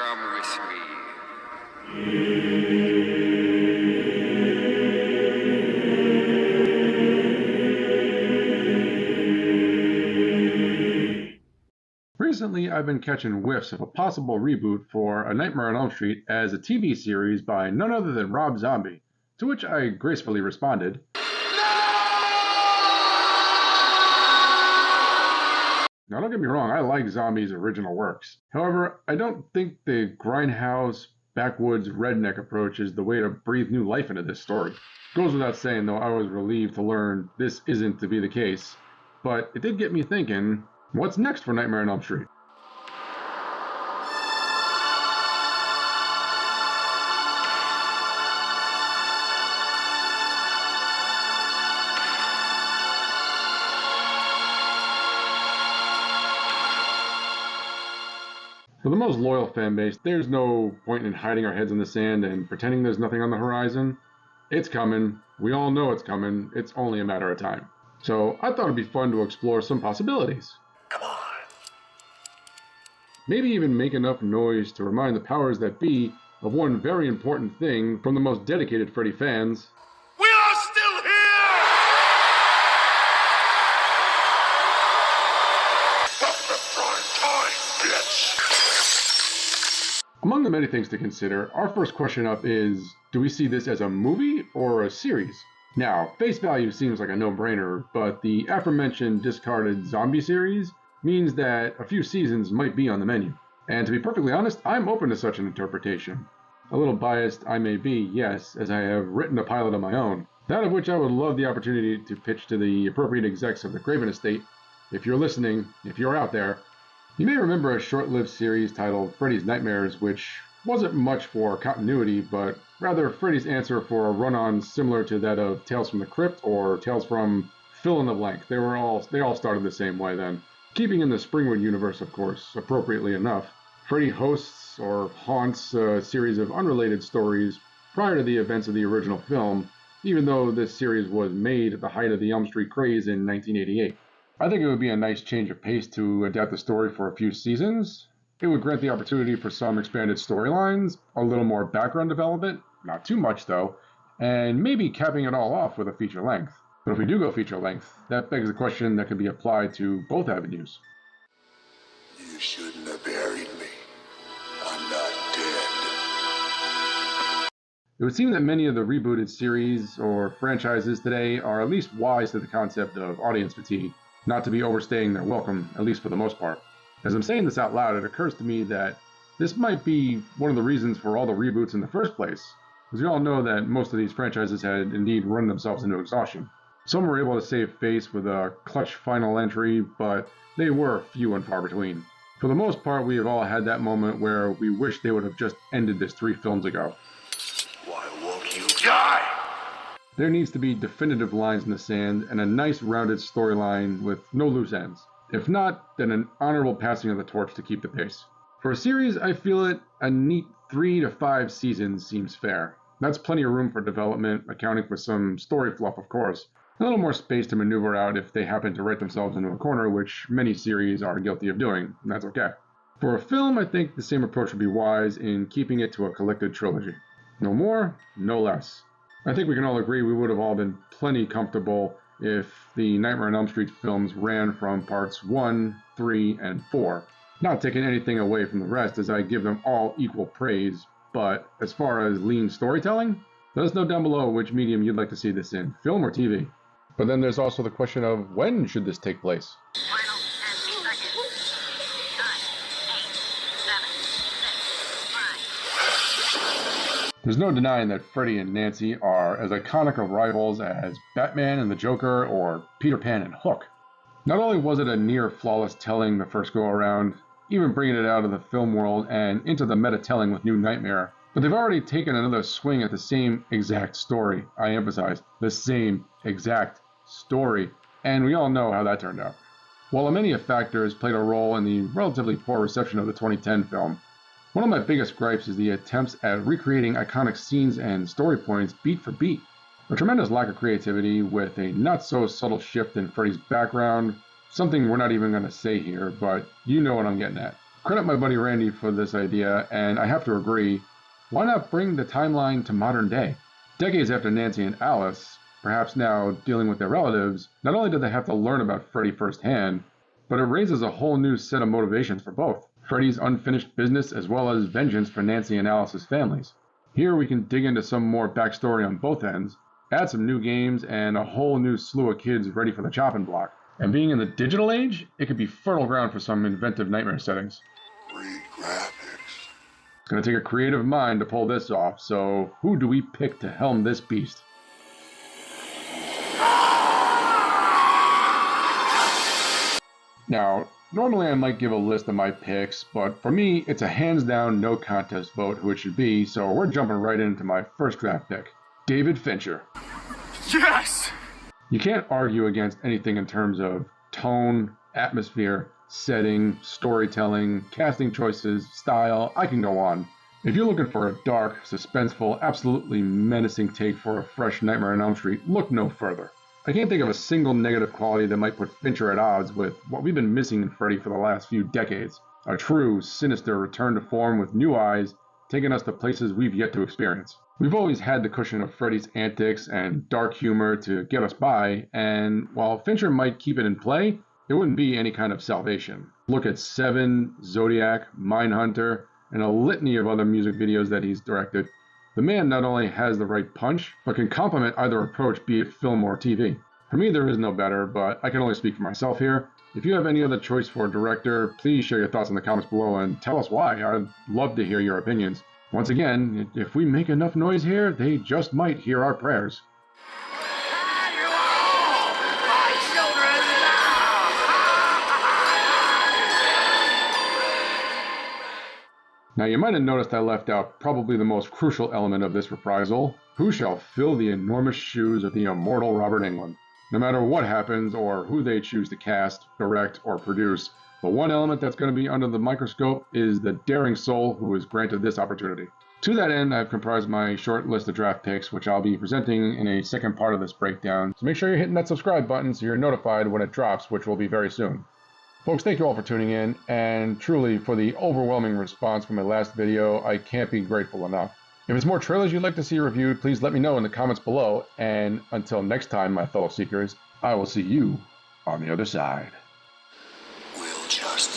Come with me. Recently, I've been catching whiffs of a possible reboot for A Nightmare on Elm Street as a TV series by none other than Rob Zombie, to which I gracefully responded, Now don't get me wrong, I like Zombie's original works. However, I don't think the grindhouse, backwoods, redneck approach is the way to breathe new life into this story. Goes without saying, though, I was relieved to learn this isn't to be the case, but it did get me thinking, what's next for Nightmare on Elm Street? For the most loyal fan base, there's no point in hiding our heads in the sand and pretending there's nothing on the horizon. It's coming. We all know it's coming. It's only a matter of time. So I thought it'd be fun to explore some possibilities. Come on. Maybe even make enough noise to remind the powers that be of one very important thing from the most dedicated Freddy fans. We are still here! What's the prime time, bitch? Among the many things to consider, our first question up is, do we see this as a movie or a series? Now, face value seems like a no-brainer, but the aforementioned discarded zombie series means that a few seasons might be on the menu. And to be perfectly honest, I'm open to such an interpretation. A little biased I may be, yes, as I have written a pilot of my own, that of which I would love the opportunity to pitch to the appropriate execs of the Craven estate. If you're listening, if you're out there, you may remember a short-lived series titled Freddy's Nightmares, which wasn't much for continuity, but rather Freddy's answer for a run-on similar to that of Tales from the Crypt or Tales from fill in the blank. They all started the same way then. Keeping in the Springwood universe, of course, appropriately enough, Freddy hosts or haunts a series of unrelated stories prior to the events of the original film, even though this series was made at the height of the Elm Street craze in 1988. I think it would be a nice change of pace to adapt the story for a few seasons. It would grant the opportunity for some expanded storylines, a little more background development, not too much though, and maybe capping it all off with a feature length. But if we do go feature length, that begs a question that could be applied to both avenues. You shouldn't have buried me. I'm not dead. It would seem that many of the rebooted series or franchises today are at least wise to the concept of audience fatigue, not to be overstaying their welcome, at least for the most part. As I'm saying this out loud, it occurs to me that this might be one of the reasons for all the reboots in the first place, because we all know that most of these franchises had indeed run themselves into exhaustion. Some were able to save face with a clutch final entry, but they were few and far between. For the most part, we have all had that moment where we wish they would have just ended this 3 films ago. Why won't you die? There needs to be definitive lines in the sand and a nice rounded storyline with no loose ends. If not, then an honorable passing of the torch to keep the pace. For a series, I feel a neat 3 to 5 seasons seems fair. That's plenty of room for development, accounting for some story fluff, of course. A little more space to maneuver out if they happen to write themselves into a corner, which many series are guilty of doing, and that's okay. For a film, I think the same approach would be wise in keeping it to a collected trilogy. No more, no less. I think we can all agree we would have all been plenty comfortable if the Nightmare on Elm Street films ran from parts 1, 3, and 4. Not taking anything away from the rest as I give them all equal praise, but as far as lean storytelling, let us know down below which medium you'd like to see this in, film or TV. But then there's also the question of when should this take place? Final 10 seconds. 9, 8, 7, 6, 5. There's no denying that Freddy and Nancy are as iconic of rivals as Batman and the Joker or Peter Pan and Hook. Not only was it a near flawless telling the first go around, even bringing it out of the film world and into the meta telling with New Nightmare, but they've already taken another swing at the same exact story. I emphasize, the same exact story, and we all know how that turned out. While many factors played a role in the relatively poor reception of the 2010 film, one of my biggest gripes is the attempts at recreating iconic scenes and story points beat for beat. A tremendous lack of creativity with a not-so-subtle shift in Freddy's background, something we're not even going to say here, but you know what I'm getting at. Credit my buddy Randy for this idea, and I have to agree, why not bring the timeline to modern day? Decades after Nancy and Alice, perhaps now dealing with their relatives, not only do they have to learn about Freddy firsthand, but it raises a whole new set of motivations for both. Freddy's unfinished business as well as vengeance for Nancy and Alice's families. Here we can dig into some more backstory on both ends, add some new games, and a whole new slew of kids ready for the chopping block. And being in the digital age, it could be fertile ground for some inventive nightmare settings. Great graphics. It's going to take a creative mind to pull this off, so who do we pick to helm this beast? Now, normally I might give a list of my picks, but for me, it's a hands down no contest vote who it should be, so we're jumping right into my first draft pick, David Fincher. Yes! You can't argue against anything in terms of tone, atmosphere, setting, storytelling, casting choices, style, I can go on. If you're looking for a dark, suspenseful, absolutely menacing take for a fresh Nightmare on Elm Street, look no further. I can't think of a single negative quality that might put Fincher at odds with what we've been missing in Freddy for the last few decades. A true, sinister return to form with new eyes, taking us to places we've yet to experience. We've always had the cushion of Freddy's antics and dark humor to get us by, and while Fincher might keep it in play, it wouldn't be any kind of salvation. Look at Seven, Zodiac, Mindhunter, and a litany of other music videos that he's directed. The man not only has the right punch, but can complement either approach, be it film or TV. For me, there is no better, but I can only speak for myself here. If you have any other choice for a director, please share your thoughts in the comments below and tell us why. I'd love to hear your opinions. Once again, if we make enough noise here, they just might hear our prayers. Now you might have noticed I left out probably the most crucial element of this reprisal. Who shall fill the enormous shoes of the immortal Robert Englund? No matter what happens or who they choose to cast, direct, or produce, the one element that's going to be under the microscope is the daring soul who is granted this opportunity. To that end, I've comprised my short list of draft picks, which I'll be presenting in a second part of this breakdown. So make sure you're hitting that subscribe button so you're notified when it drops, which will be very soon. Folks, thank you all for tuning in, and truly for the overwhelming response from my last video, I can't be grateful enough. If it's more trailers you'd like to see reviewed, please let me know in the comments below, and until next time, my fellow seekers, I will see you on the other side. We'll just